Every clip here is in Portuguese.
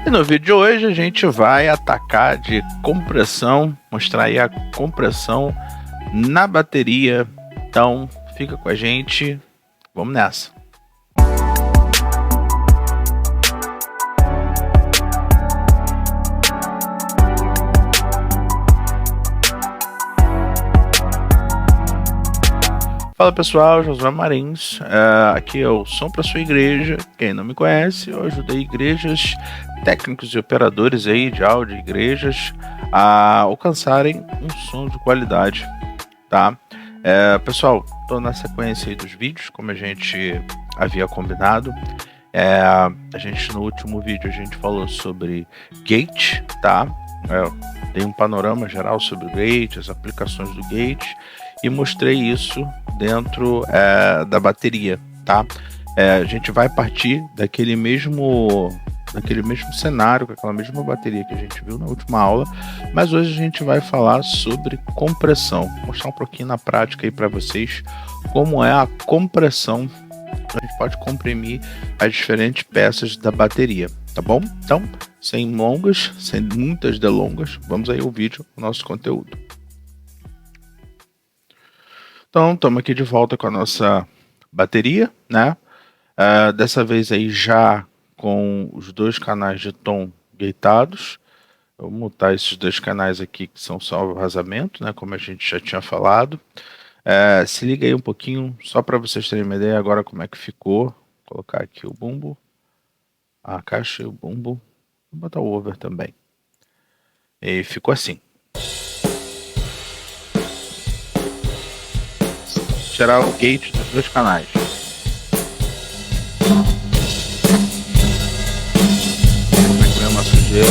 E no vídeo de hoje a gente vai atacar de compressão, mostrar aí a compressão na bateria. Então fica com a gente, vamos nessa. Fala pessoal, Josué Marins, aqui é o Som para Sua Igreja. Quem não me conhece, eu ajudei igrejas, técnicos e operadores aí de áudio, igrejas, a alcançarem um som de qualidade, tá? Pessoal, estou na sequência aí dos vídeos, como a gente havia combinado. A gente no último vídeo a gente falou sobre gate, tá? Dei um panorama geral sobre o gate, as aplicações do gate, e mostrei isso dentro da bateria, tá? A gente vai partir daquele mesmo cenário, com aquela mesma bateria que a gente viu na última aula, mas hoje a gente vai falar sobre compressão. Vou mostrar um pouquinho na prática aí para vocês como é a compressão. A gente pode comprimir as diferentes peças da bateria, tá bom? Então, sem muitas delongas, vamos aí ao vídeo, o nosso conteúdo. Então, estamos aqui de volta com a nossa bateria, né? Dessa vez aí já com os dois canais de tom gateados. Eu vou mutar esses dois canais aqui que são salvo vazamento, né? Como a gente já tinha falado. Se liga aí um pouquinho, só para vocês terem uma ideia agora como é que ficou. Vou colocar aqui o bumbo, a caixa e o bumbo. Vou botar o over também. E ficou assim. Tirar o gate dos dois canais. Como é que vem uma sujeira?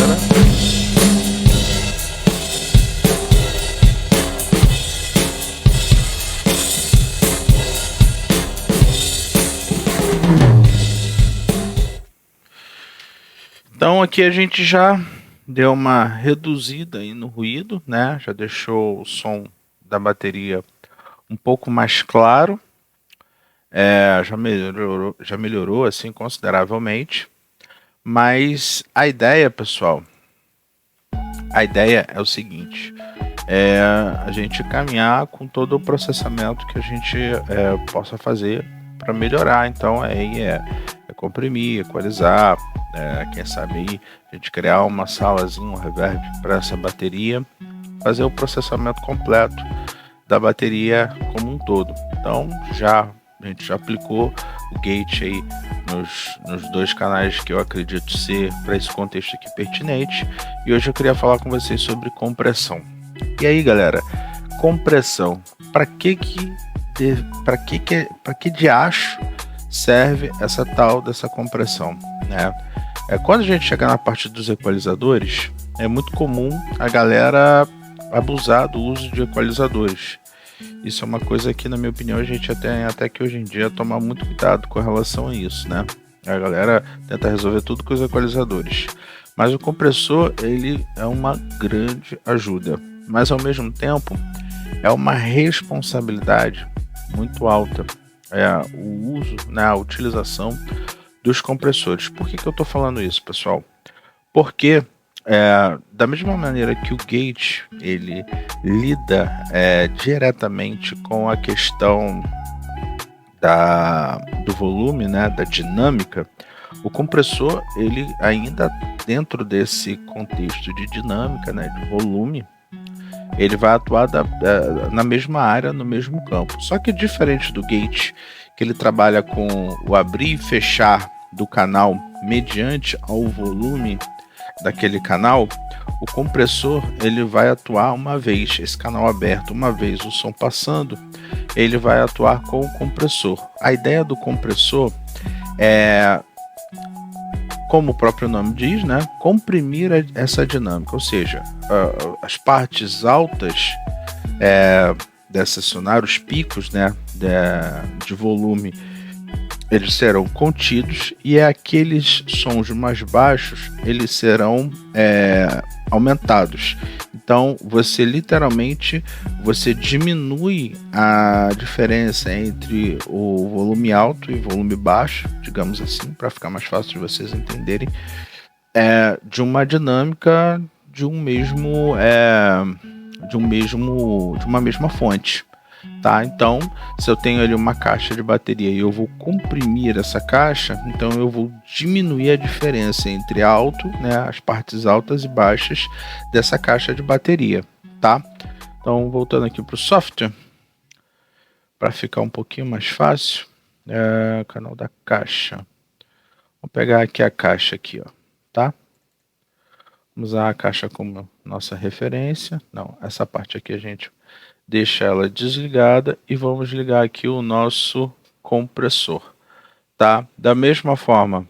Então aqui a gente já deu uma reduzida aí no ruído, né? Já deixou o som da bateria um pouco mais claro, já melhorou assim consideravelmente, mas a ideia, pessoal, é o seguinte, a gente caminhar com todo o processamento que a gente possa fazer para melhorar. Então é comprimir, equalizar, quem sabe aí a gente criar uma salazinha, um reverb para essa bateria, fazer o processamento completo da bateria como um todo. Então a gente já aplicou o gate aí nos dois canais que eu acredito ser para esse contexto aqui pertinente, e hoje eu queria falar com vocês sobre compressão. E aí galera, compressão, para que de acho serve essa tal dessa compressão, né? Quando a gente chegar na parte dos equalizadores, é muito comum a galera abusar do uso de equalizadores. Isso é uma coisa que, na minha opinião, a gente tem até que hoje em dia tomar muito cuidado com relação a isso, né? A galera tenta resolver tudo com os equalizadores, mas o compressor, ele é uma grande ajuda, mas ao mesmo tempo é uma responsabilidade muito alta o uso, né, a utilização dos compressores. Por que eu estou falando isso, pessoal? Porque da mesma maneira que o gate ele lida diretamente com a questão do volume, né, da dinâmica, o compressor, ele ainda dentro desse contexto de dinâmica, né, de volume, ele vai atuar na mesma área, no mesmo campo. Só que diferente do gate, que ele trabalha com o abrir e fechar do canal mediante ao volume daquele canal, o compressor ele vai atuar uma vez esse canal aberto, uma vez o som passando, ele vai atuar com o compressor. A ideia do compressor é, como o próprio nome diz, né, comprimir essa dinâmica, ou seja, as partes altas dessa sonar, os picos, né, de volume, eles serão contidos, e aqueles sons mais baixos eles serão aumentados. Então você literalmente diminui a diferença entre o volume alto e volume baixo, digamos assim, para ficar mais fácil de vocês entenderem. de uma dinâmica de de uma mesma fonte, tá? Então, se eu tenho ali uma caixa de bateria e eu vou comprimir essa caixa, então eu vou diminuir a diferença entre alto, né, as partes altas e baixas dessa caixa de bateria, tá? Então, voltando aqui para o software, para ficar um pouquinho mais fácil, canal da caixa. Vou pegar aqui a caixa aqui, ó, tá? Vamos usar a caixa como nossa referência. Não, essa parte aqui a gente deixa ela desligada e vamos ligar aqui o nosso compressor, tá? Da mesma forma,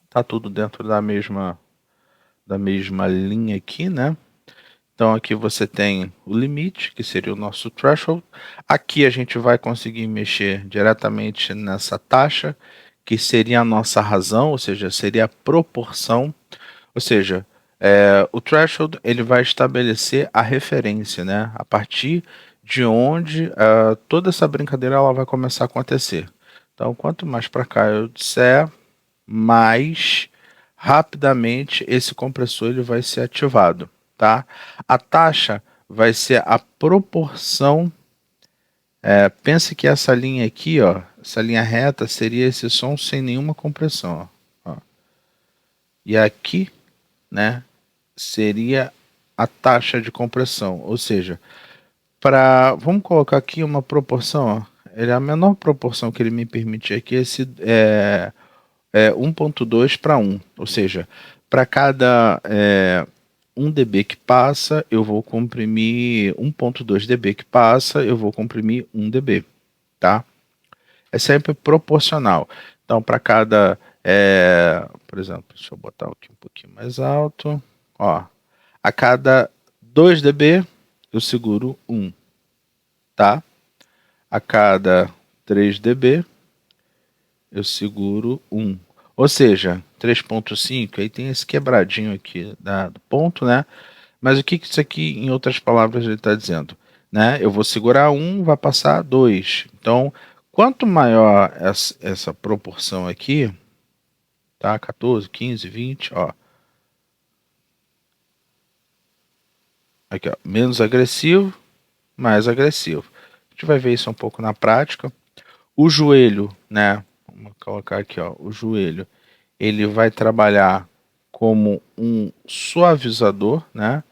tá tudo dentro da mesma linha aqui, né? Então aqui você tem o limite, que seria o nosso threshold. Aqui a gente vai conseguir mexer diretamente nessa taxa, que seria a nossa razão, ou seja, seria a proporção. Ou seja, o threshold ele vai estabelecer a referência, né? A partir de onde toda essa brincadeira ela vai começar a acontecer. Então, quanto mais para cá eu disser, mais rapidamente esse compressor ele vai ser ativado, tá? A taxa vai ser a proporção. Pense que essa linha aqui, ó, essa linha reta seria esse som sem nenhuma compressão, ó. E aqui, né, seria a taxa de compressão, ou seja, vamos colocar aqui uma proporção, ó, a menor proporção que ele me permite aqui é 1.2 para 1, ou seja, para cada 1 dB que passa, eu vou comprimir 1.2 dB que passa, eu vou comprimir 1 dB, tá? É sempre proporcional. Então, para cada, por exemplo, deixa eu botar aqui um pouquinho mais alto, ó, a cada 2 dB eu seguro 1, tá? A cada 3 dB eu seguro 1. Ou seja, 3.5, aí tem esse quebradinho aqui do ponto, né? Mas o que isso aqui, em outras palavras, ele está dizendo? Né? Eu vou segurar 1, vai passar 2. Então, quanto maior essa proporção aqui, tá? 14, 15, 20, ó. Aqui, ó, menos agressivo, mais agressivo. A gente vai ver isso um pouco na prática. O joelho, né? Vamos colocar aqui, ó, o joelho. Ele vai trabalhar como um suavizador, né?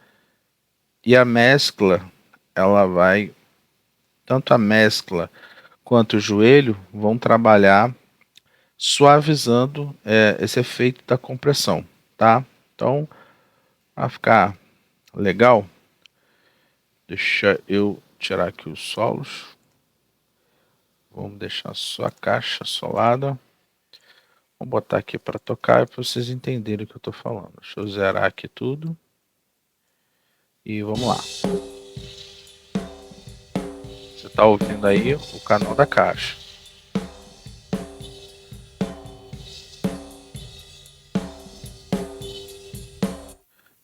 E a mescla, ela vai, tanto a mescla quanto o joelho vão trabalhar suavizando esse efeito da compressão, tá? Então, para ficar legal, deixa eu tirar aqui os solos. Vamos deixar só a caixa solada. Vou botar aqui para tocar para vocês entenderem o que eu estou falando. Deixa eu zerar aqui tudo. E vamos lá. Você está ouvindo aí o canal da caixa.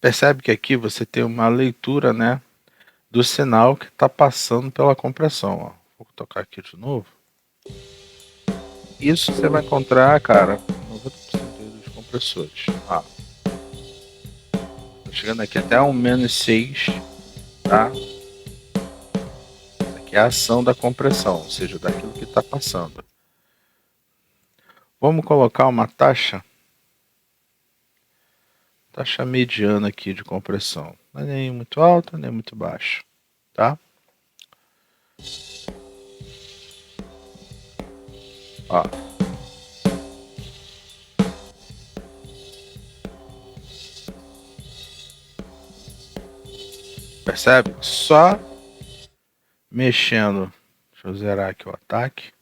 Percebe que aqui você tem uma leitura, né, do sinal que está passando pela compressão. Ó. Vou tocar aqui de novo. Isso você vai encontrar, cara, 90% dos compressores. Ó. Tô chegando aqui até um -6, tá? Isso aqui é a ação da compressão, ou seja, daquilo que está passando. Vamos colocar uma taxa mediana aqui de compressão. Não é nem muito alta, nem muito baixa, tá? Ó. Percebe? Só mexendo. Deixa eu zerar aqui o ataque.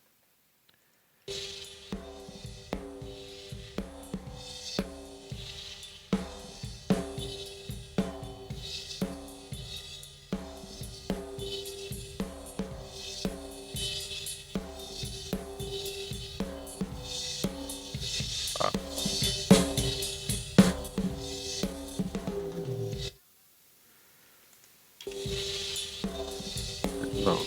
Não.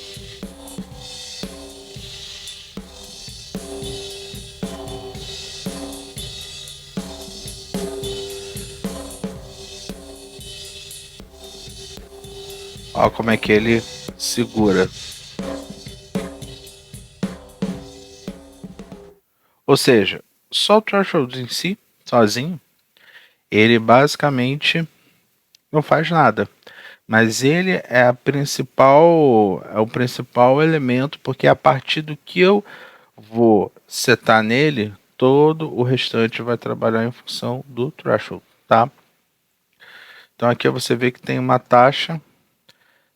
Olha como é que ele segura. Ou seja, só o threshold em si, sozinho, ele basicamente não faz nada. Mas ele é o principal elemento, porque a partir do que eu vou setar nele, todo o restante vai trabalhar em função do threshold, tá? Então aqui você vê que tem uma taxa,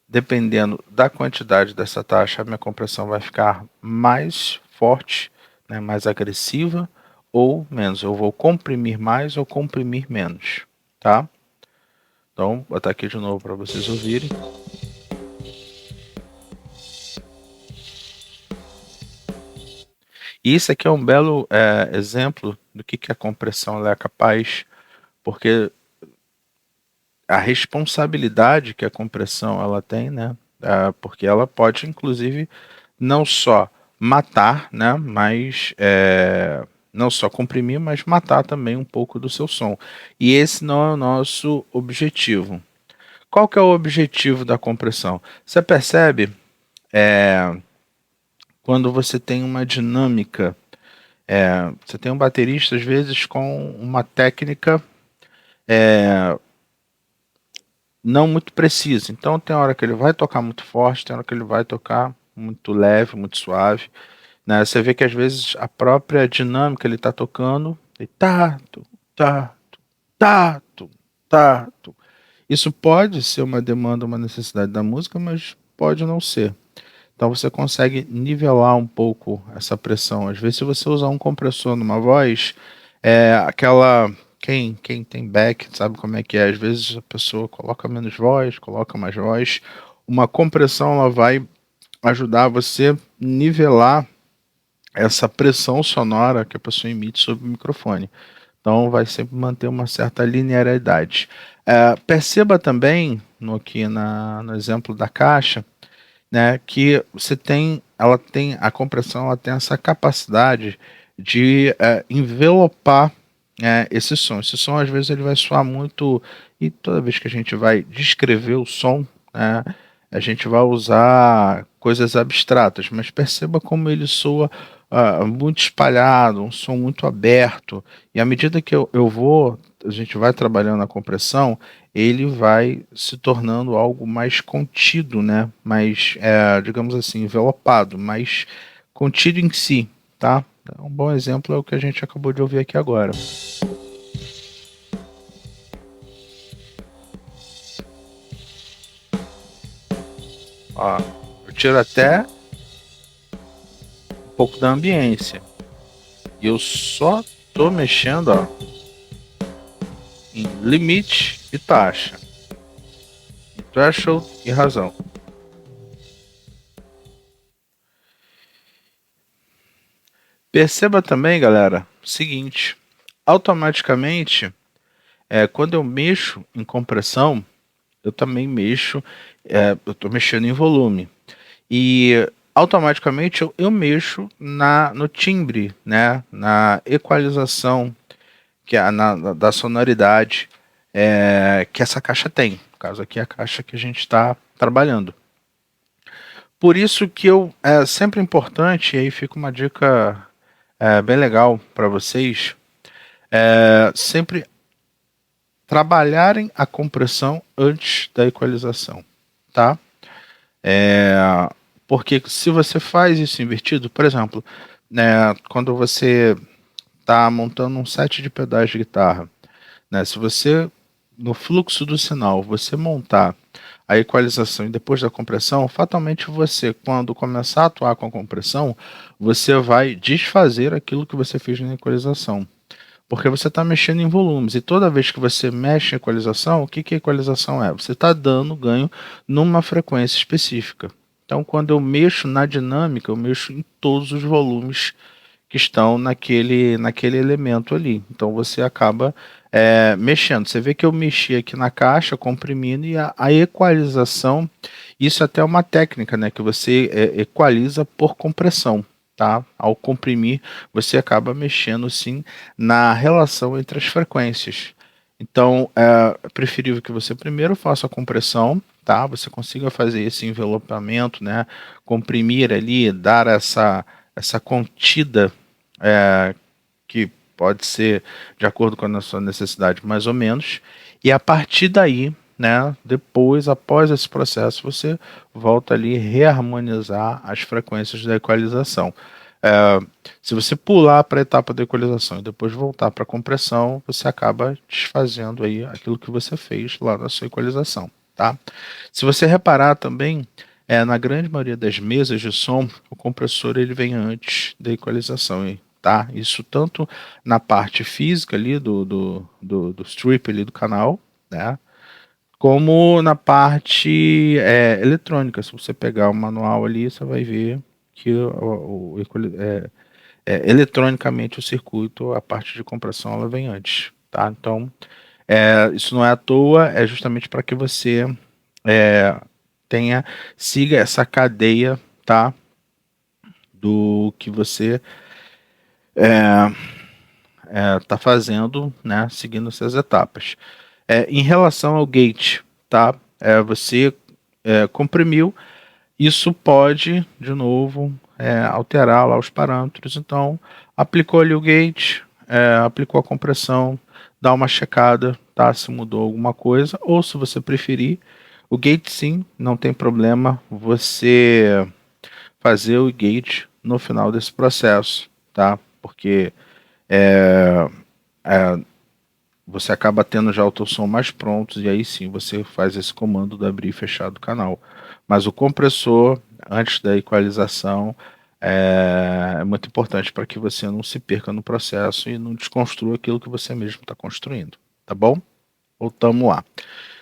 dependendo da quantidade dessa taxa, a minha compressão vai ficar mais forte, né, mais agressiva ou menos. Eu vou comprimir mais ou comprimir menos, tá? Então, vou botar aqui de novo para vocês ouvirem. E isso aqui é um belo exemplo do que a compressão é capaz, porque a responsabilidade que a compressão ela tem, né? Porque ela pode, inclusive, não só matar, né? Mas não só comprimir, mas matar também um pouco do seu som. E esse não é o nosso objetivo. Qual que é o objetivo da compressão? Você percebe quando você tem uma dinâmica. Você tem um baterista, às vezes, com uma técnica não muito precisa. Então, tem hora que ele vai tocar muito forte, tem hora que ele vai tocar muito leve, muito suave. Né? Você vê que, às vezes, a própria dinâmica ele está tocando, e tato, tato, tato, tato. Isso pode ser uma demanda, uma necessidade da música, mas pode não ser. Então você consegue nivelar um pouco essa pressão. Às vezes, se você usar um compressor numa voz, aquela. Quem tem back sabe como é que é. Às vezes a pessoa coloca menos voz, coloca mais voz. Uma compressão ela vai ajudar você a nivelar essa pressão sonora que a pessoa emite sobre o microfone. Então vai sempre manter uma certa linearidade. Perceba também, aqui no exemplo da caixa, né, que ela tem a compressão, ela tem essa capacidade de envelopar esse som. Esse som às vezes ele vai soar muito e toda vez que a gente vai descrever o som, né, a gente vai usar coisas abstratas, mas perceba como ele soa muito espalhado, um som muito aberto. E à medida que a gente vai trabalhando a compressão, ele vai se tornando algo mais contido, né? Mais, digamos assim, envelopado, mais contido em si, tá? Um bom exemplo é o que a gente acabou de ouvir aqui agora. Ó, eu tiro até um pouco da ambiência. E eu só tô mexendo, ó, em limite e taxa, em threshold e razão. Perceba também, galera, o seguinte: automaticamente, quando eu mexo em compressão, eu também mexo, eu estou mexendo em volume. E automaticamente eu mexo no timbre, né, na equalização da sonoridade que essa caixa tem. No caso aqui é a caixa que a gente está trabalhando. Por isso que é sempre importante, e aí fica uma dica bem legal para vocês, sempre trabalharem a compressão antes da equalização, tá? Porque se você faz isso invertido, por exemplo, né, quando você está montando um set de pedais de guitarra, né, se você, no fluxo do sinal, você montar a equalização e depois da compressão, fatalmente você, quando começar a atuar com a compressão, você vai desfazer aquilo que você fez na equalização. Porque você está mexendo em volumes, e toda vez que você mexe em equalização, o que a equalização é? Você está dando ganho numa frequência específica. Então, quando eu mexo na dinâmica, eu mexo em todos os volumes que estão naquele elemento ali. Então, você acaba mexendo. Você vê que eu mexi aqui na caixa, comprimindo, e a equalização, isso até é uma técnica, né, que você equaliza por compressão. Tá? Ao comprimir, você acaba mexendo sim na relação entre as frequências. Então, é preferível que você primeiro faça a compressão, tá? Você consiga fazer esse envelopamento, né? Comprimir ali, dar essa contida, é, que pode ser de acordo com a sua necessidade, mais ou menos. E a partir daí, né? Depois, após esse processo, você volta ali reharmonizar as frequências da equalização. É, Se você pular para a etapa da equalização e depois voltar para a compressão, você acaba desfazendo aí aquilo que você fez lá na sua equalização, tá? Se você reparar também, na grande maioria das mesas de som, o compressor ele vem antes da equalização, tá? Isso tanto na parte física ali do strip ali do canal, né? Como na parte eletrônica. Se você pegar o manual ali, você vai ver que eletronicamente o circuito, a parte de compressão, ela vem antes, tá? Então, isso não é à toa, é justamente para que você é, siga essa cadeia, tá? Do que você está fazendo, né? Seguindo essas etapas. Em relação ao gate, tá? Você comprimiu, isso pode, de novo, alterar lá os parâmetros. Então, aplicou ali o gate, aplicou a compressão, dá uma checada, tá? Se mudou alguma coisa, ou se você preferir, o gate sim, não tem problema você fazer o gate no final desse processo, tá? Porque você acaba tendo já o teu som mais pronto e aí sim você faz esse comando do abrir e fechar do canal. Mas o compressor, antes da equalização, é muito importante para que você não se perca no processo e não desconstrua aquilo que você mesmo está construindo, tá bom? Voltamos lá.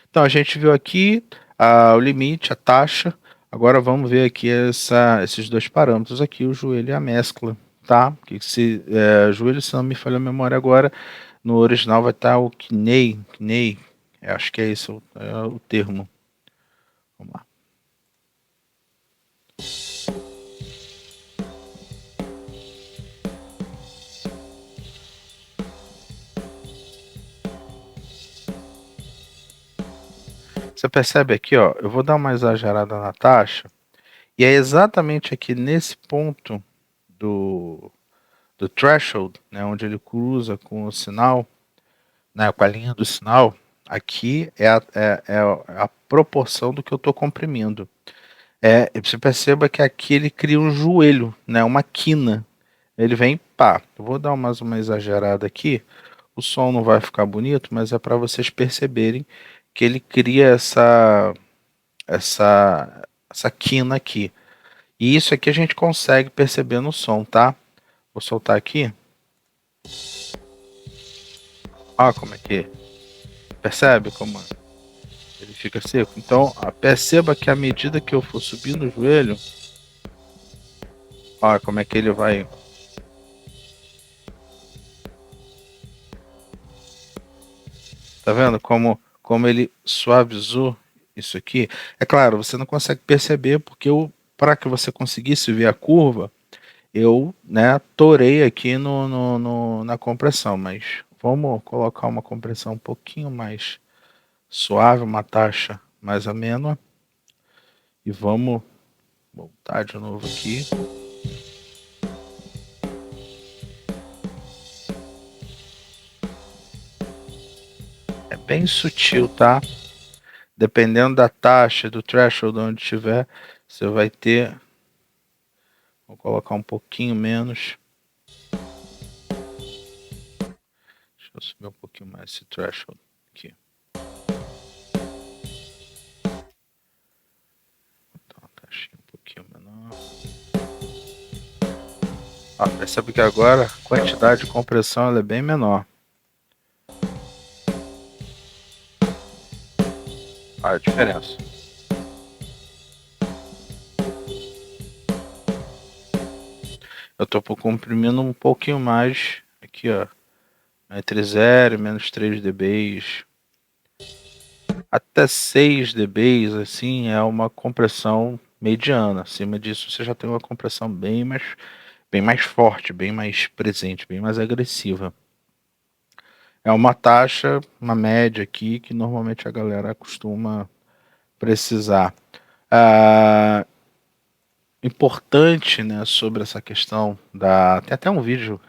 Então a gente viu aqui o limite, a taxa. Agora vamos ver aqui esses dois parâmetros aqui, o joelho e a mescla, tá? Que joelho, se não me falha a memória agora, no original vai estar o knei, acho que é esse o termo. Vamos lá. Você percebe aqui, ó, eu vou dar uma exagerada na taxa, e é exatamente aqui nesse ponto do threshold, né, onde ele cruza com o sinal, né, com a linha do sinal, aqui é a proporção do que eu estou comprimindo. Você perceba que aqui ele cria um joelho, né, uma quina. Ele vem, pá. Eu vou dar mais uma exagerada aqui. O som não vai ficar bonito, mas é para vocês perceberem que ele cria essa quina aqui. E isso aqui a gente consegue perceber no som, tá? Vou soltar aqui. Olha como é que percebe como ele fica seco. Então, perceba que à medida que eu for subindo o joelho, olha como é que ele vai. Tá vendo como ele suavizou isso aqui? É claro, você não consegue perceber porque para que você conseguisse ver a curva, eu, né, torei aqui na compressão, mas vamos colocar uma compressão um pouquinho mais suave, uma taxa mais amena, e vamos voltar de novo aqui. É bem sutil, tá? Dependendo da taxa, do threshold onde estiver, você vai ter. Vou colocar um pouquinho menos. Deixa eu subir um pouquinho mais esse threshold aqui. Então, a taxinha um pouquinho menor. Percebe que agora a quantidade de compressão ela é bem menor. Olha a diferença. Eu estou comprimindo um pouquinho mais aqui, ó, entre 0 e menos 3 dB. Até 6 dB, assim, é uma compressão mediana. Acima disso, você já tem uma compressão bem mais forte, bem mais presente, bem mais agressiva. É uma taxa, uma média aqui, que normalmente a galera costuma precisar. Ah, importante, né, sobre essa questão da... Tem até um vídeo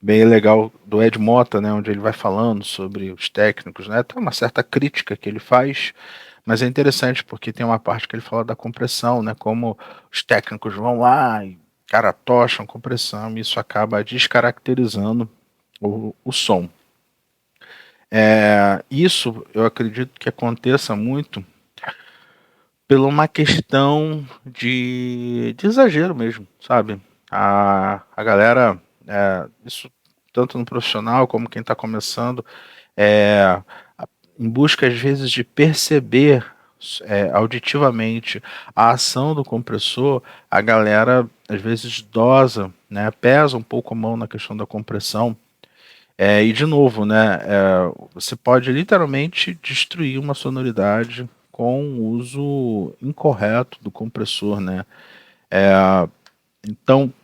bem legal do Ed Mota, né, onde ele vai falando sobre os técnicos, né, tem uma certa crítica que ele faz, mas é interessante porque tem uma parte que ele fala da compressão, né, como os técnicos vão lá e, cara, tocham compressão e isso acaba descaracterizando o som. Isso eu acredito que aconteça muito por uma questão de exagero mesmo, sabe? A galera, isso tanto no profissional como quem está começando, é, em busca às vezes de perceber auditivamente a ação do compressor, a galera às vezes dosa, né, pesa um pouco a mão na questão da compressão. E de novo, né, você pode literalmente destruir uma sonoridade com o uso incorreto do compressor, né? Então,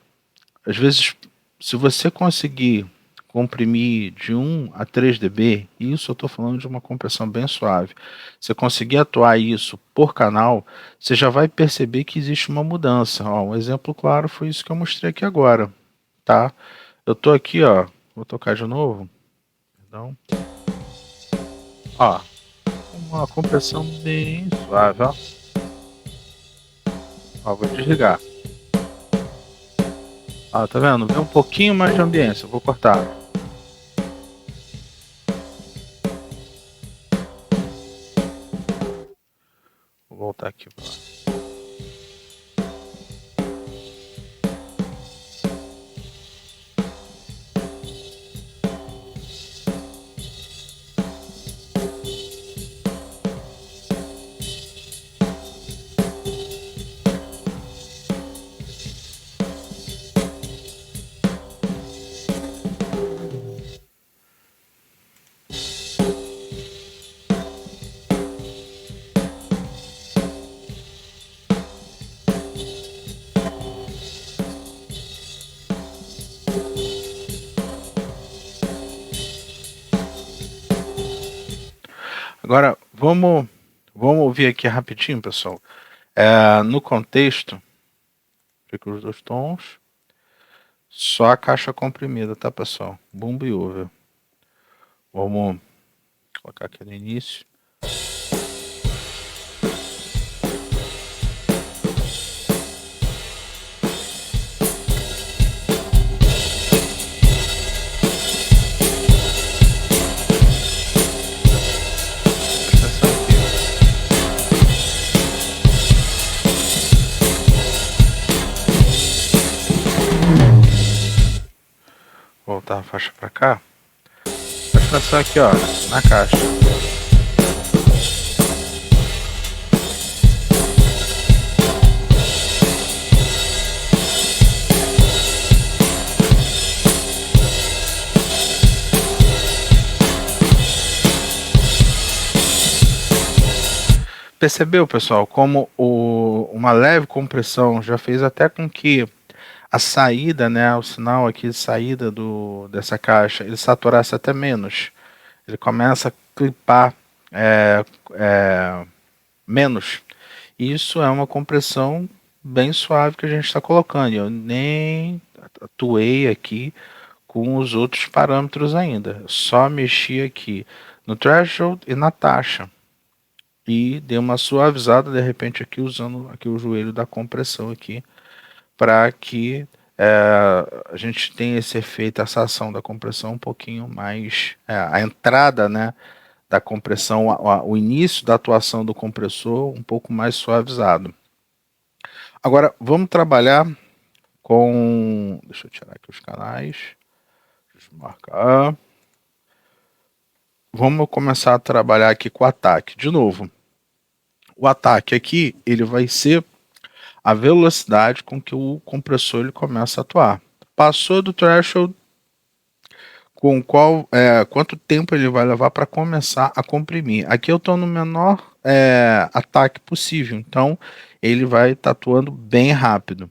às vezes, se você conseguir comprimir de 1 a 3 dB, isso eu estou falando de uma compressão bem suave, você conseguir atuar isso por canal, você já vai perceber que existe uma mudança. Ó, um exemplo claro foi isso que eu mostrei aqui agora, tá? Eu estou aqui, ó, vou tocar de novo, perdão. Ó, uma compressão bem suave, ó. Ó, vou desligar. Ó, tá vendo? Vem um pouquinho mais de ambiência, eu vou cortar. Vou voltar aqui pra lá. Agora, vamos ouvir aqui rapidinho, pessoal. No contexto, fica os dois tons, só a caixa comprimida, tá, pessoal? Bumbo e over. Vamos colocar aqui no início. Voltar a faixa para cá. Presta atenção aqui, ó, na caixa. Percebeu, pessoal, como uma leve compressão já fez até com que a saída, né, o sinal aqui de saída dessa caixa, ele saturasse até menos. Ele começa a clipar menos. Isso é uma compressão bem suave que a gente está colocando. Eu nem atuei aqui com os outros parâmetros ainda. Eu só mexi aqui no threshold e na taxa. E dei uma suavizada de repente aqui usando aqui o joelho da compressão aqui para que a gente tenha esse efeito, essa ação da compressão um pouquinho mais, a entrada, né, da compressão, o início da atuação do compressor um pouco mais suavizado. Agora vamos trabalhar com, deixa eu tirar aqui os canais, deixa eu marcar. Vamos começar a trabalhar aqui com o ataque. De novo, o ataque aqui ele vai ser a velocidade com que o compressor ele começa a atuar. Passou do threshold, com quanto tempo ele vai levar para começar a comprimir. Aqui eu estou no menor ataque possível, então ele vai estar atuando bem rápido.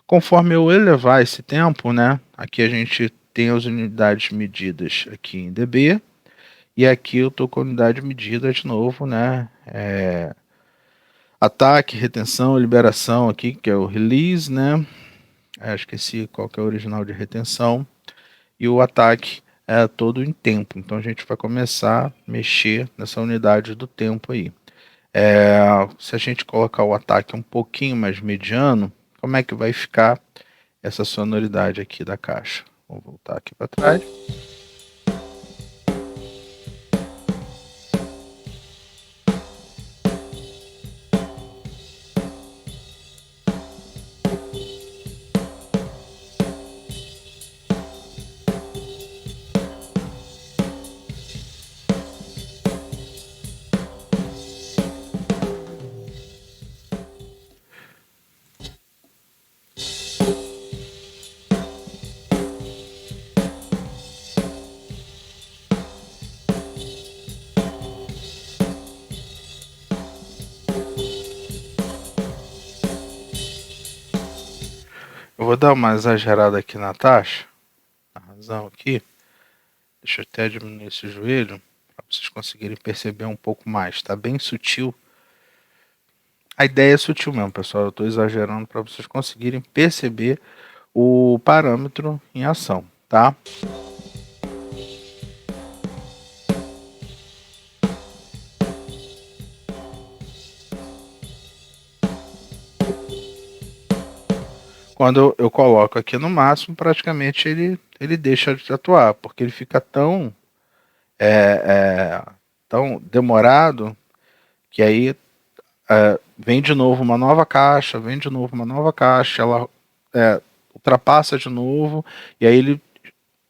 Conforme eu elevar esse tempo, né, aqui a gente tem as unidades medidas aqui em dB, e aqui eu estou com a unidade medida de novo, né? Ataque, retenção, liberação aqui, que é o release, né? Esqueci qual que é o original de retenção. E o ataque é todo em tempo. Então a gente vai começar a mexer nessa unidade do tempo aí. Se a gente colocar o ataque um pouquinho mais mediano, como é que vai ficar essa sonoridade aqui da caixa? Vou voltar aqui para trás. Eu vou dar uma exagerada aqui na taxa, a razão aqui. Deixa eu até diminuir esse joelho para vocês conseguirem perceber um pouco mais. Está bem sutil. A ideia é sutil mesmo, pessoal. Eu estou exagerando para vocês conseguirem perceber o parâmetro em ação, tá? Quando eu coloco aqui no máximo, praticamente ele deixa de atuar, porque ele fica tão tão demorado que aí vem de novo uma nova caixa, ela ultrapassa de novo, e aí ele,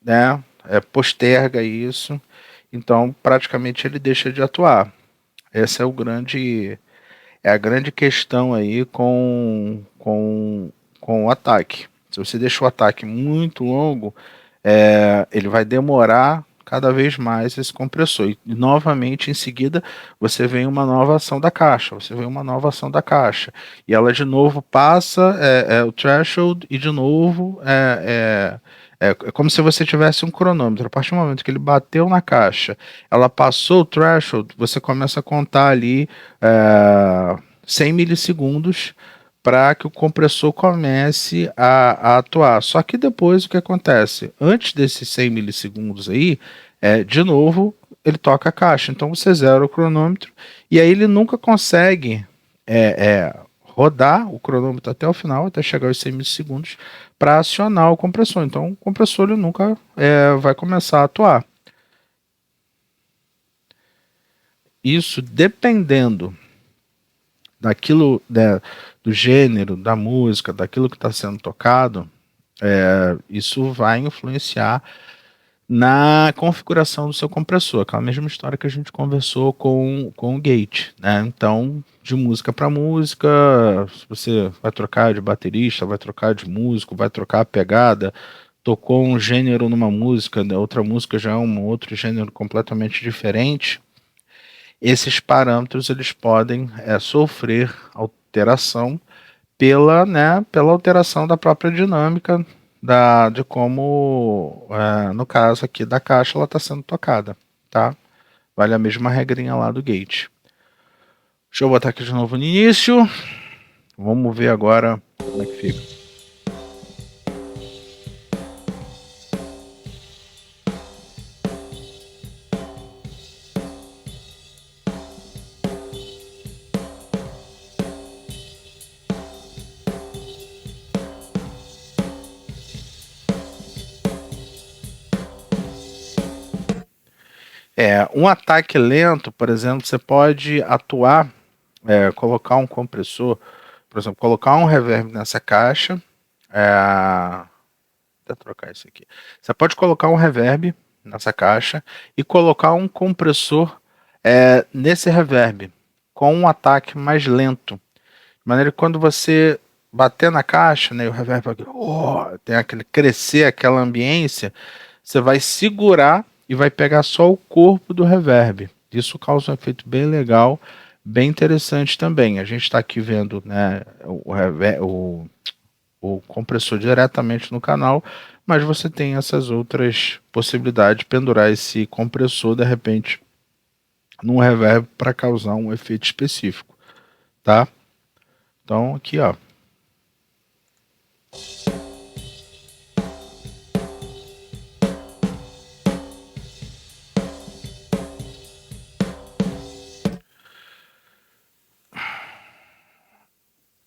né, posterga isso, então praticamente ele deixa de atuar. Essa é a grande questão aí com o ataque. Se você deixa o ataque muito longo, ele vai demorar cada vez mais esse compressor. E novamente, em seguida, você vem uma nova ação da caixa. E ela de novo passa o threshold e de novo é como se você tivesse um cronômetro. A partir do momento que ele bateu na caixa, ela passou o threshold, você começa a contar ali 100 milissegundos para que o compressor comece a atuar. Só que depois o que acontece? Antes desses 100 milissegundos aí, de novo, ele toca a caixa. Então você zera o cronômetro e aí ele nunca consegue rodar o cronômetro até o final, até chegar aos 100 milissegundos, para acionar o compressor. Então o compressor ele nunca vai começar a atuar. Isso dependendo daquilo, do gênero, da música, daquilo que está sendo tocado, isso vai influenciar na configuração do seu compressor, aquela mesma história que a gente conversou com o gate, né? Então, de música para música, se você vai trocar de baterista, vai trocar de músico, vai trocar a pegada, tocou um gênero numa música, né? Outra música já é um outro gênero completamente diferente, esses parâmetros eles podem sofrer alteração pela alteração da própria dinâmica de como, no caso aqui da caixa, ela está sendo tocada, tá? Vale a mesma regrinha lá do gate. Deixa eu botar aqui de novo no início. Vamos ver agora como é que fica. Um ataque lento, por exemplo, você pode atuar, colocar um compressor, por exemplo, colocar um reverb nessa caixa. Vou trocar isso aqui. Você pode colocar um reverb nessa caixa e colocar um compressor nesse reverb com um ataque mais lento, de maneira que quando você bater na caixa, né, o reverb tem aquele crescer, aquela ambiência, você vai segurar e vai pegar só o corpo do reverb. Isso causa um efeito bem legal, bem interessante também. A gente está aqui vendo, né, o compressor diretamente no canal, mas você tem essas outras possibilidades de pendurar esse compressor de repente num reverb para causar um efeito específico, tá? Então aqui, ó.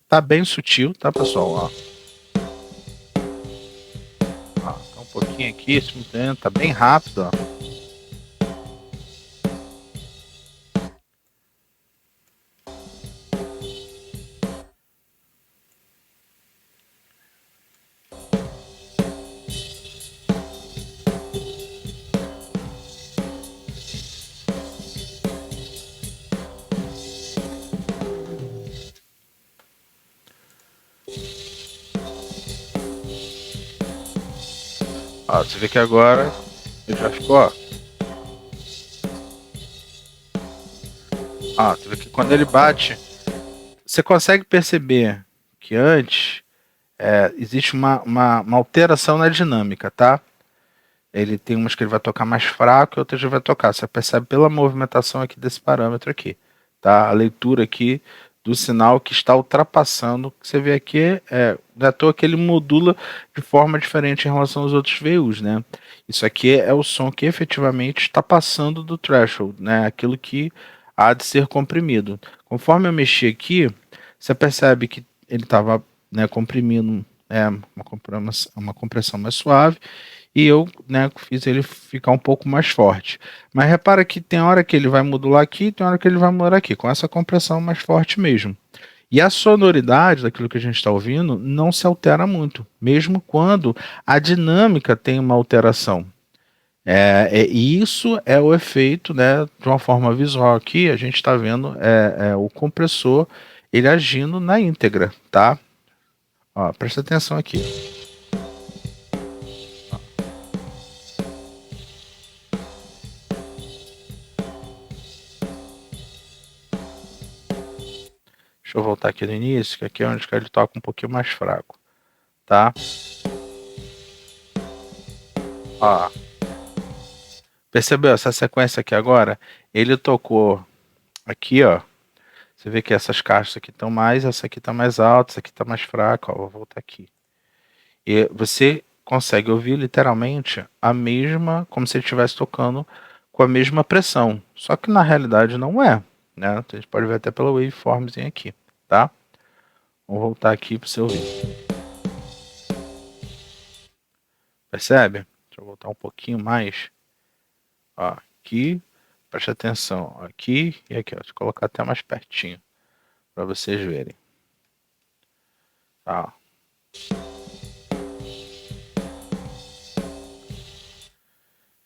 Tá bem sutil, tá, pessoal? Ó, tá um pouquinho aqui, simultâneo, tá bem rápido, ó. Ó, você vê que agora ele já ficou, ó. Ó, você vê que quando ele bate, você consegue perceber que antes existe uma alteração na dinâmica, tá? Ele tem umas que ele vai tocar mais fraco e outras ele vai tocar. Você percebe pela movimentação aqui desse parâmetro aqui, tá? A leitura aqui do sinal que está ultrapassando. O que você vê aqui não é à toa que ele modula de forma diferente em relação aos outros VUs, né? Isso aqui é o som que efetivamente está passando do threshold, né? Aquilo que há de ser comprimido. Conforme eu mexi aqui, você percebe que ele estava, né, comprimindo uma compressão mais suave e eu, né, fiz ele ficar um pouco mais forte. Mas repara que tem hora que ele vai modular aqui, tem hora que ele vai modular aqui, com essa compressão mais forte mesmo. E a sonoridade daquilo que a gente está ouvindo não se altera muito, mesmo quando a dinâmica tem uma alteração. E isso é o efeito, né, de uma forma visual aqui, a gente está vendo o compressor ele agindo na íntegra, tá? Ó, presta atenção aqui. Deixa eu voltar aqui no início, que aqui é onde ele toca um pouquinho mais fraco, tá? Ó, percebeu essa sequência aqui agora? Ele tocou aqui, ó. Você vê que essas caixas aqui estão mais, essa aqui está mais alta, essa aqui está mais fraca, ó. Vou voltar aqui. E você consegue ouvir literalmente a mesma, como se ele estivesse tocando com a mesma pressão. Só que na realidade não é, né? A gente pode ver até pela waveformzinha aqui, tá? Vou voltar aqui para você ouvir. Percebe? Deixa eu voltar um pouquinho mais. Ó, aqui, preste atenção. Aqui e aqui, ó. Deixa eu colocar até mais pertinho para vocês verem. Tá.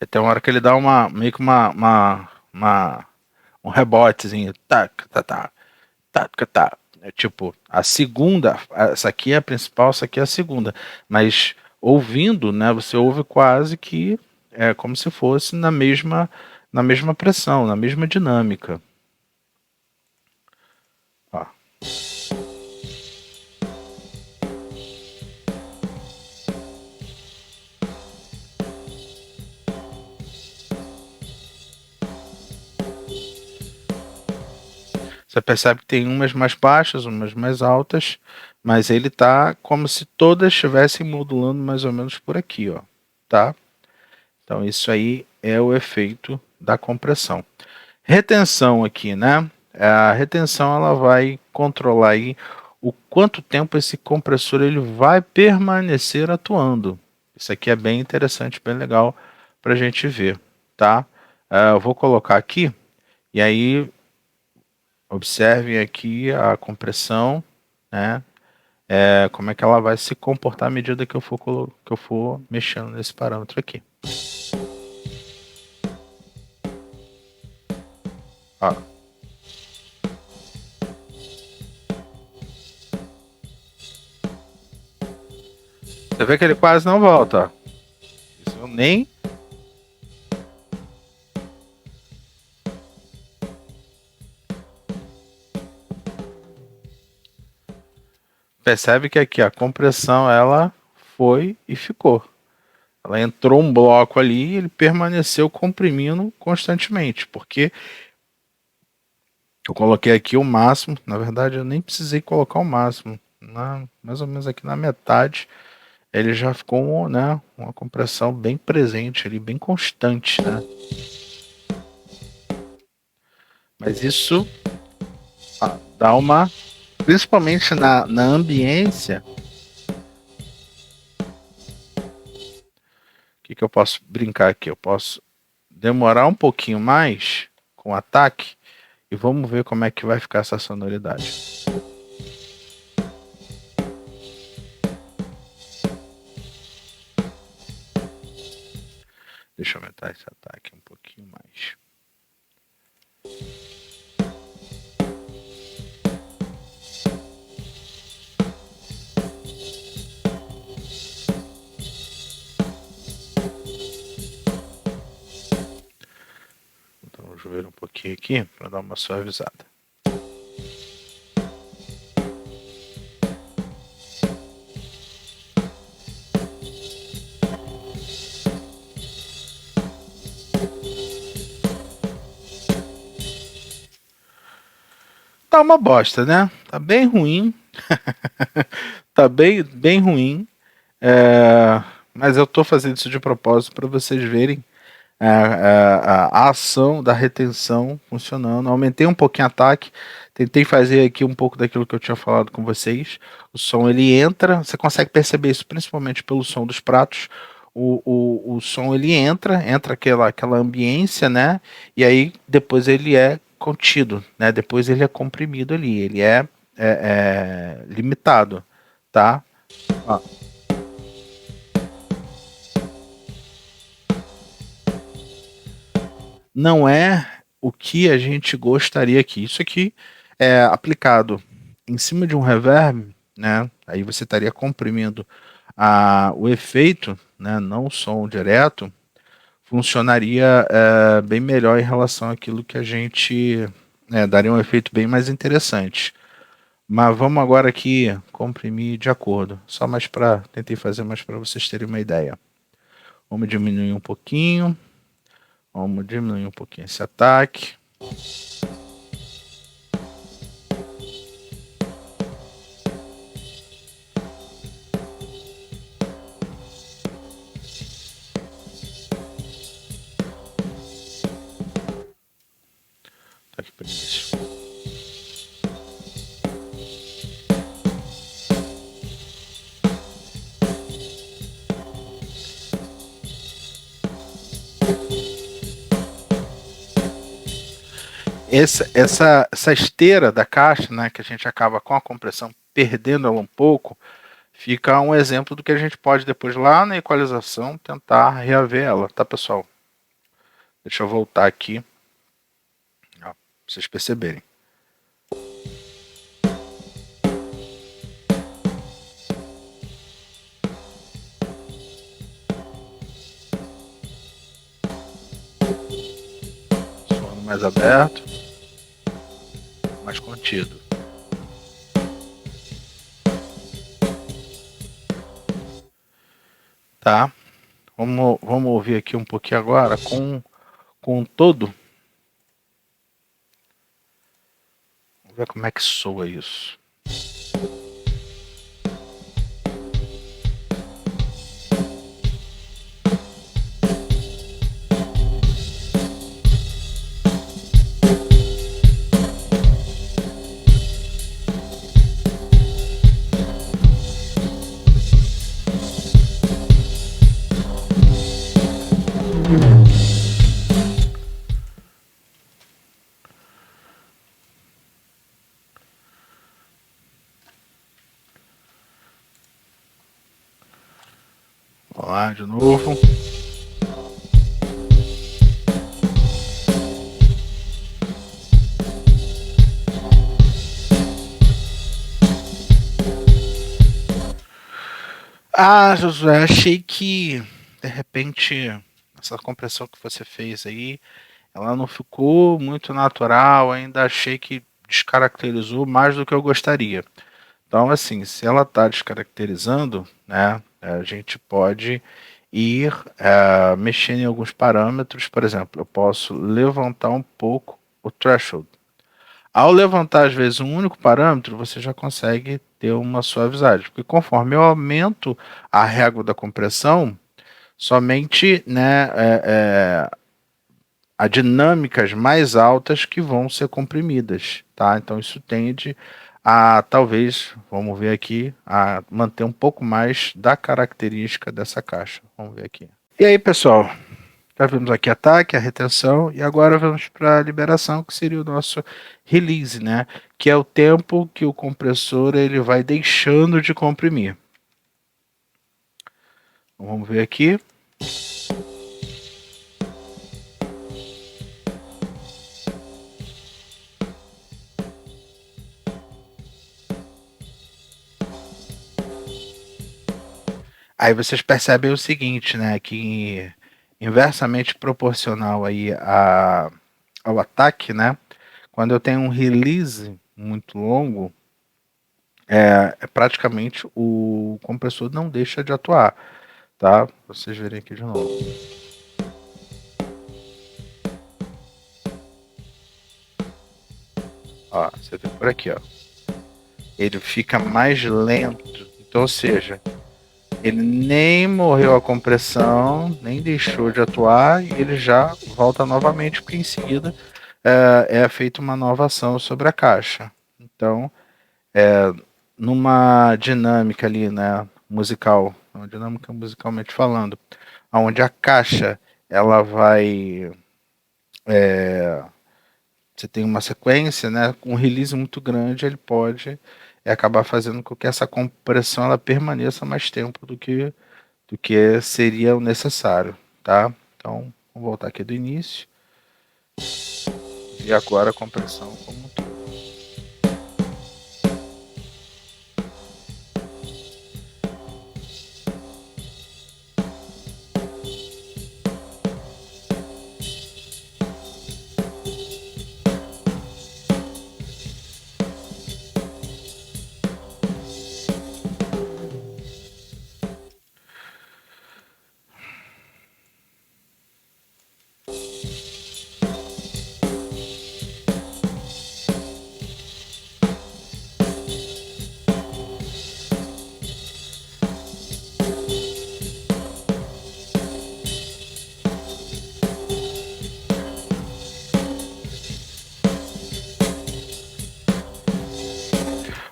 Tem uma hora que ele dá meio que um rebotezinho. Tac, tá, tá, tac, tá. É tipo, a segunda, essa aqui é a principal, essa aqui é a segunda. Mas ouvindo, né, você ouve quase que como se fosse na mesma pressão, na mesma dinâmica. Ó. Você percebe que tem umas mais baixas, umas mais altas, mas ele tá como se todas estivessem modulando mais ou menos por aqui, ó, tá? Então isso aí é o efeito da compressão. Retenção aqui, né? A retenção ela vai controlar aí o quanto tempo esse compressor ele vai permanecer atuando. Isso aqui é bem interessante, bem legal para a gente ver, tá? Eu vou colocar aqui e aí observem aqui a compressão, né? Como é que ela vai se comportar à medida que eu for mexendo nesse parâmetro aqui. Ó. Você vê que ele quase não volta. Ó. Isso eu nem. Percebe que aqui a compressão ela foi e ficou. Ela entrou um bloco ali e ele permaneceu comprimindo constantemente, porque eu coloquei aqui o máximo. Na verdade, eu nem precisei colocar o máximo. Mais ou menos aqui na metade, ele já ficou, né, uma compressão bem presente ali, bem constante, né? Mas isso dá uma, principalmente na ambiência. O que eu posso brincar aqui? Eu posso demorar um pouquinho mais com o ataque e vamos ver como é que vai ficar essa sonoridade. Deixa eu aumentar esse ataque um pouquinho mais. Então, vou ver um pouquinho aqui para dar uma suavizada. Tá uma bosta, né? Tá bem ruim. Tá bem ruim. Mas eu tô fazendo isso de propósito para vocês verem a ação da retenção funcionando. Aumentei um pouquinho o ataque. Tentei fazer aqui um pouco daquilo que eu tinha falado com vocês. O som ele entra, você consegue perceber isso principalmente pelo som dos pratos. O som ele entra aquela ambiência, né? E aí depois ele é contido, né? Depois ele é comprimido ali, ele é limitado, tá? Ó. Não é o que a gente gostaria aqui. Isso aqui é aplicado em cima de um reverb, né? Aí você estaria comprimindo o efeito, né? Não o som direto, funcionaria bem melhor em relação àquilo que a gente daria um efeito bem mais interessante. Mas vamos agora aqui comprimir de acordo. Só mais para tentei fazer mais para vocês terem uma ideia. Vamos diminuir um pouquinho. Vamos diminuir um pouquinho esse ataque. Tá aqui para início. Essa esteira da caixa, né, que a gente acaba com a compressão perdendo ela um pouco, fica um exemplo do que a gente pode depois lá na equalização tentar reaver ela, tá, pessoal? Deixa eu voltar aqui, ó, pra vocês perceberem. Sono mais aberto, mais contido. Tá? Vamos ouvir aqui um pouquinho agora com todo. Vamos ver como é que soa isso. Vamos lá de novo. Josué, achei que de repente essa compressão que você fez aí, ela não ficou muito natural, ainda achei que descaracterizou mais do que eu gostaria. Então, assim, se ela está descaracterizando, né, a gente pode e ir mexendo em alguns parâmetros. Por exemplo, eu posso levantar um pouco o threshold. Ao levantar, às vezes, um único parâmetro, você já consegue ter uma suavizagem. Porque conforme eu aumento a régua da compressão, somente, né, a dinâmicas mais altas que vão ser comprimidas, tá? Então isso tende a, talvez, vamos ver aqui, a manter um pouco mais da característica dessa caixa. Vamos ver aqui. E aí, pessoal, já vimos aqui ataque, a retenção, e agora vamos para a liberação, que seria o nosso release, né? Que é o tempo que o compressor ele vai deixando de comprimir. Vamos ver aqui. Aí vocês percebem o seguinte, né? Que inversamente proporcional aí ao ataque, né? Quando eu tenho um release muito longo, praticamente o compressor não deixa de atuar, tá? Vocês verem aqui de novo. Ó, você vê por aqui, ó. Ele fica mais lento, então, ou seja, ele nem morreu a compressão, nem deixou de atuar e ele já volta novamente, porque em seguida é feita uma nova ação sobre a caixa. Então, numa dinâmica ali, né, musical, uma dinâmica musicalmente falando, onde a caixa ela vai, você tem uma sequência, né, com um release muito grande, ele pode acabar fazendo com que essa compressão ela permaneça mais tempo do que seria o necessário, tá? Então, vamos voltar aqui do início e agora a compressão como um todo.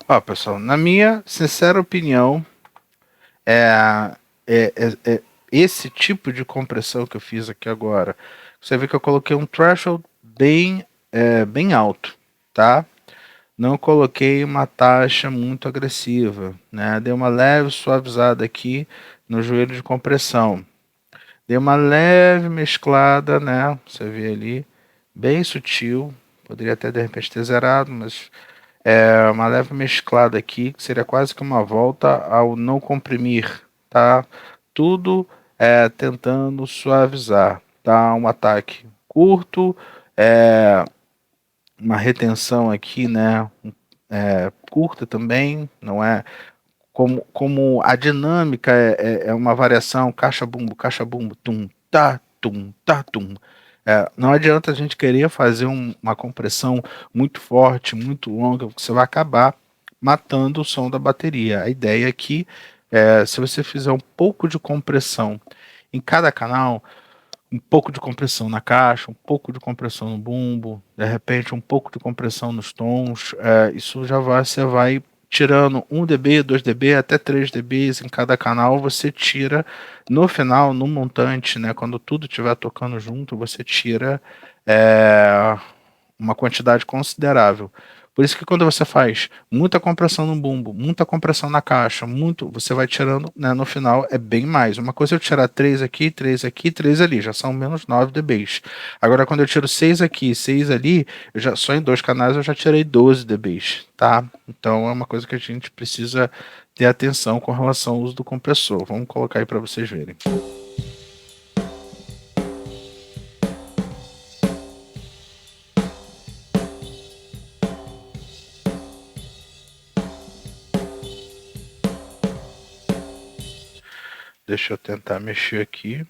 Ó, pessoal, na minha sincera opinião, é, esse tipo de compressão que eu fiz aqui agora, você vê que eu coloquei um threshold bem alto, tá? Não coloquei uma taxa muito agressiva, né? Dei uma leve suavizada aqui no joelho de compressão. Dei uma leve mesclada, né? Você vê ali, bem sutil. Poderia até de repente ter zerado, mas uma leve mesclada aqui, que seria quase que uma volta ao não comprimir, tá? Tudo tentando suavizar, tá? Um ataque curto, uma retenção aqui, né? Curta também, não é? Como a dinâmica é uma variação caixa bumbo, tum, tá, tum. Não adianta a gente querer fazer uma compressão muito forte, muito longa, porque você vai acabar matando o som da bateria. A ideia aqui se você fizer um pouco de compressão em cada canal, um pouco de compressão na caixa, um pouco de compressão no bumbo, de repente um pouco de compressão nos tons, isso já você vai tirando 1 dB, 2 dB, até 3 dB em cada canal, você tira no final, no montante, né, quando tudo estiver tocando junto, você tira uma quantidade considerável. Por isso que quando você faz muita compressão no bumbo, muita compressão na caixa, você vai tirando, né, no final é bem mais. Uma coisa é eu tirar 3 aqui, 3 aqui, 3 ali, já são menos 9 dBs. Agora quando eu tiro 6 aqui, 6 ali, só em dois canais eu já tirei 12 dBs, tá? Então é uma coisa que a gente precisa ter atenção com relação ao uso do compressor. Vamos colocar aí para vocês verem. Deixa eu tentar mexer aqui.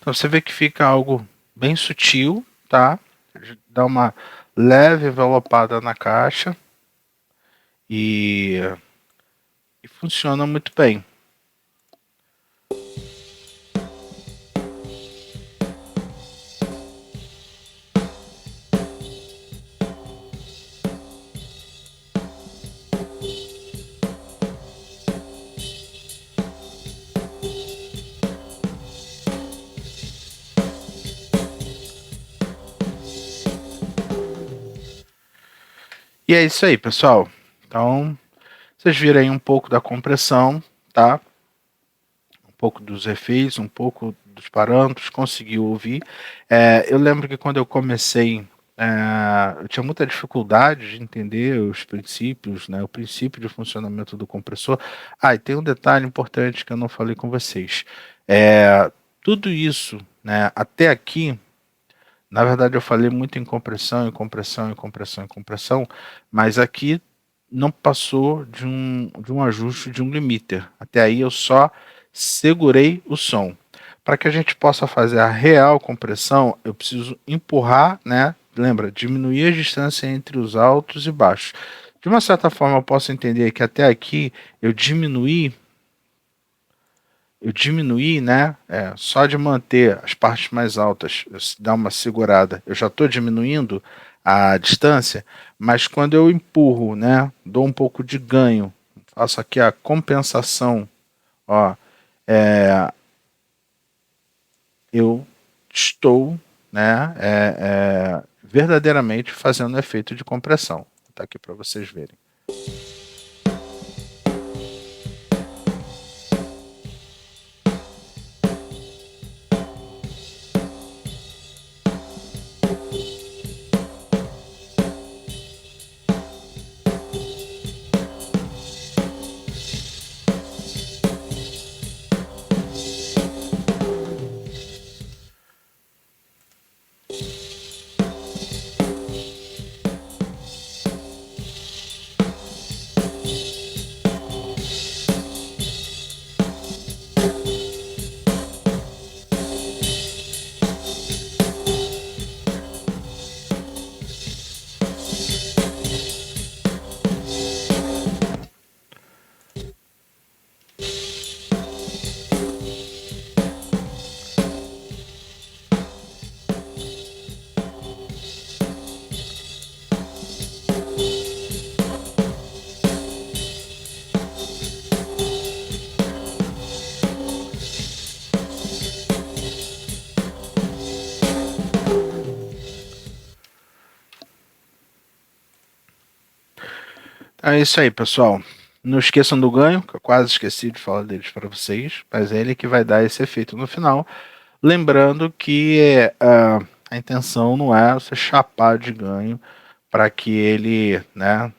Então você vê que fica algo bem sutil, tá? Dá uma leve envelopada na caixa e funciona muito bem. E é isso aí, pessoal. Então, vocês viram aí um pouco da compressão, tá? Um pouco dos efeitos, um pouco dos parâmetros, conseguiu ouvir. Eu lembro que quando eu comecei, eu tinha muita dificuldade de entender os princípios, né? O princípio de funcionamento do compressor. E tem um detalhe importante que eu não falei com vocês. Tudo isso, né, até aqui, na verdade, eu falei muito em compressão, em compressão, em compressão, em compressão, mas aqui não passou de um ajuste de um limiter. Até aí eu só segurei o som. Para que a gente possa fazer a real compressão, eu preciso empurrar, né? Lembra, diminuir a distância entre os altos e baixos. De uma certa forma, eu posso entender que até aqui eu diminuí, né? Só de manter as partes mais altas, dar uma segurada, eu já estou diminuindo a distância, mas quando eu empurro, né? Dou um pouco de ganho, faço aqui a compensação, ó, eu estou, né? Verdadeiramente fazendo um efeito de compressão. Vou botar aqui para vocês verem. É isso aí, pessoal. Não esqueçam do ganho, que eu quase esqueci de falar deles para vocês, mas é ele que vai dar esse efeito no final. Lembrando que a intenção não é você chapar de ganho para que ele, né?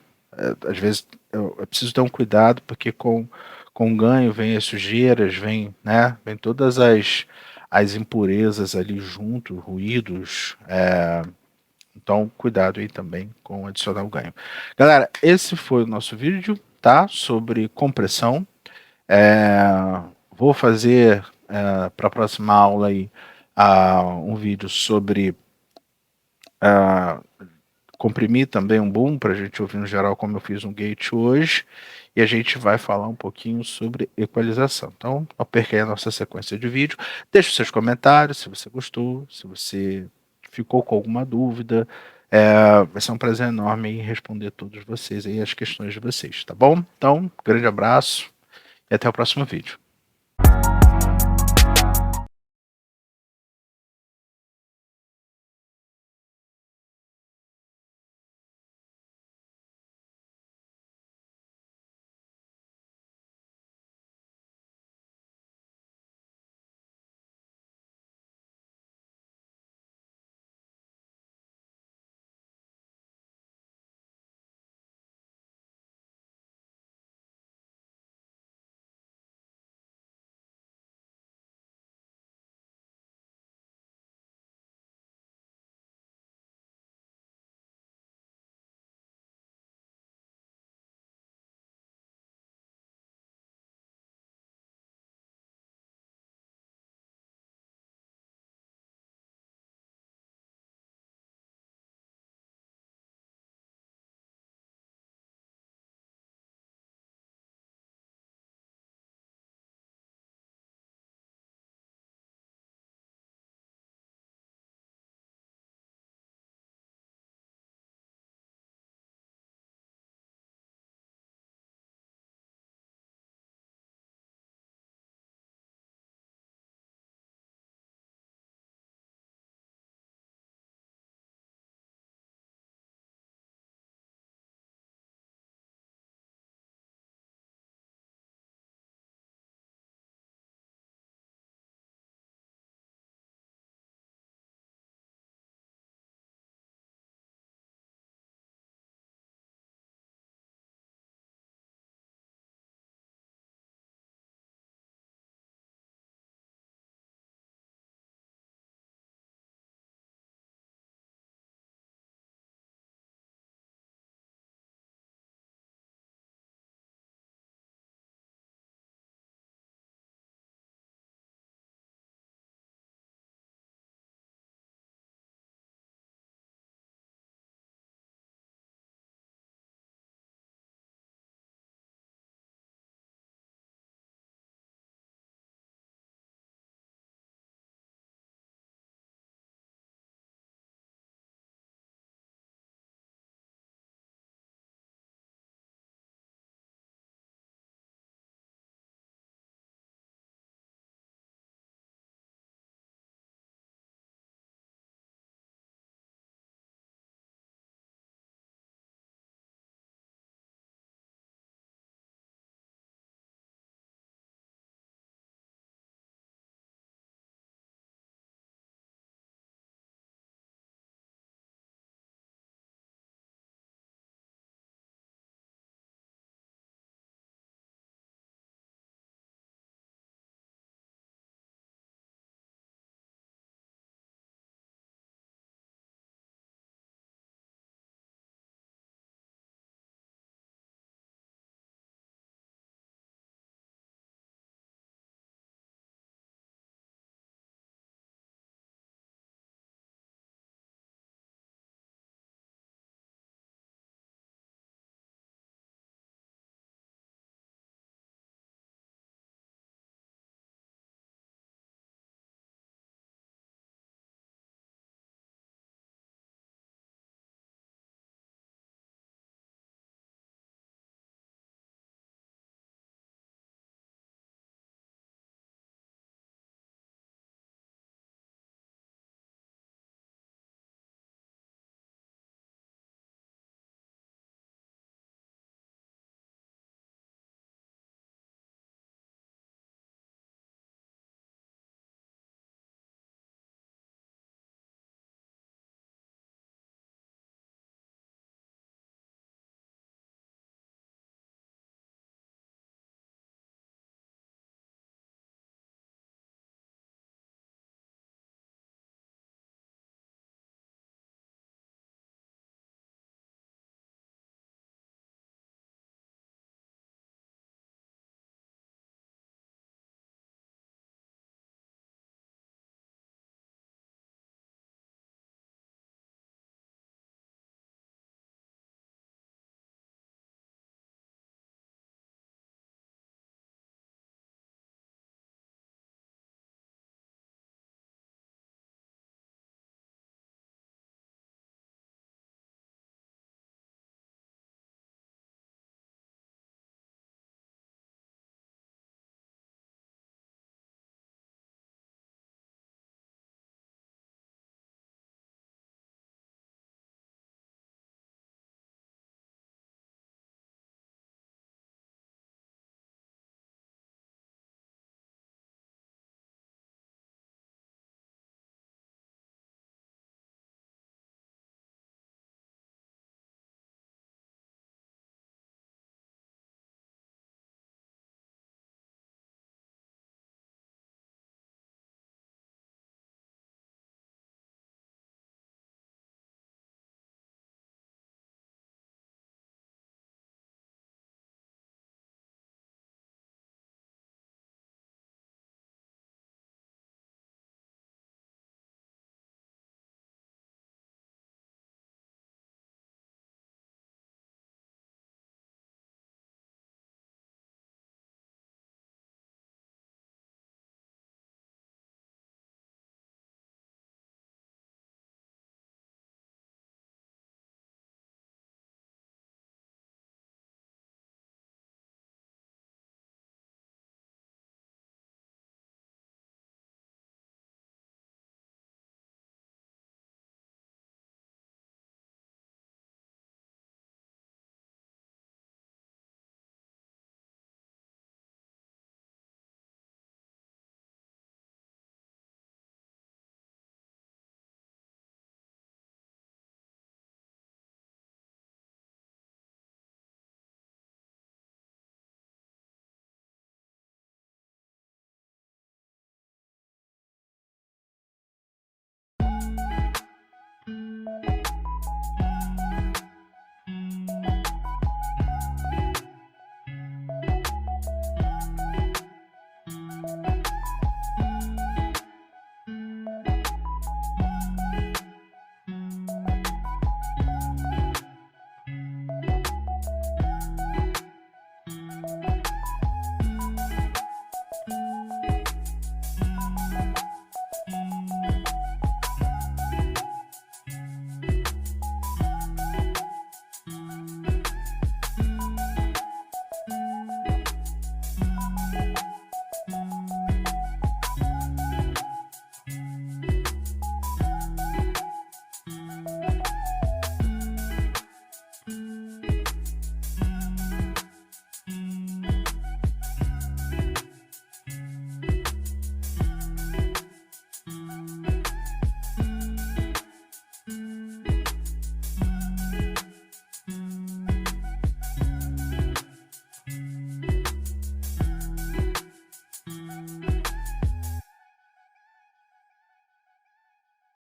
Às vezes eu preciso ter um cuidado, porque com ganho vem as sujeiras, vem todas as impurezas ali junto, ruídos. Então, cuidado aí também com adicionar o ganho. Galera, esse foi o nosso vídeo, tá? Sobre compressão. Vou fazer para a próxima aula aí um vídeo sobre comprimir também um boom, para a gente ouvir no geral, como eu fiz um gate hoje. E a gente vai falar um pouquinho sobre equalização. Então, não perca aí a nossa sequência de vídeo. Deixe os seus comentários se você gostou, se você ficou com alguma dúvida. Vai ser um prazer enorme responder todos vocês aí, as questões de vocês, tá bom? Então, grande abraço e até o próximo vídeo.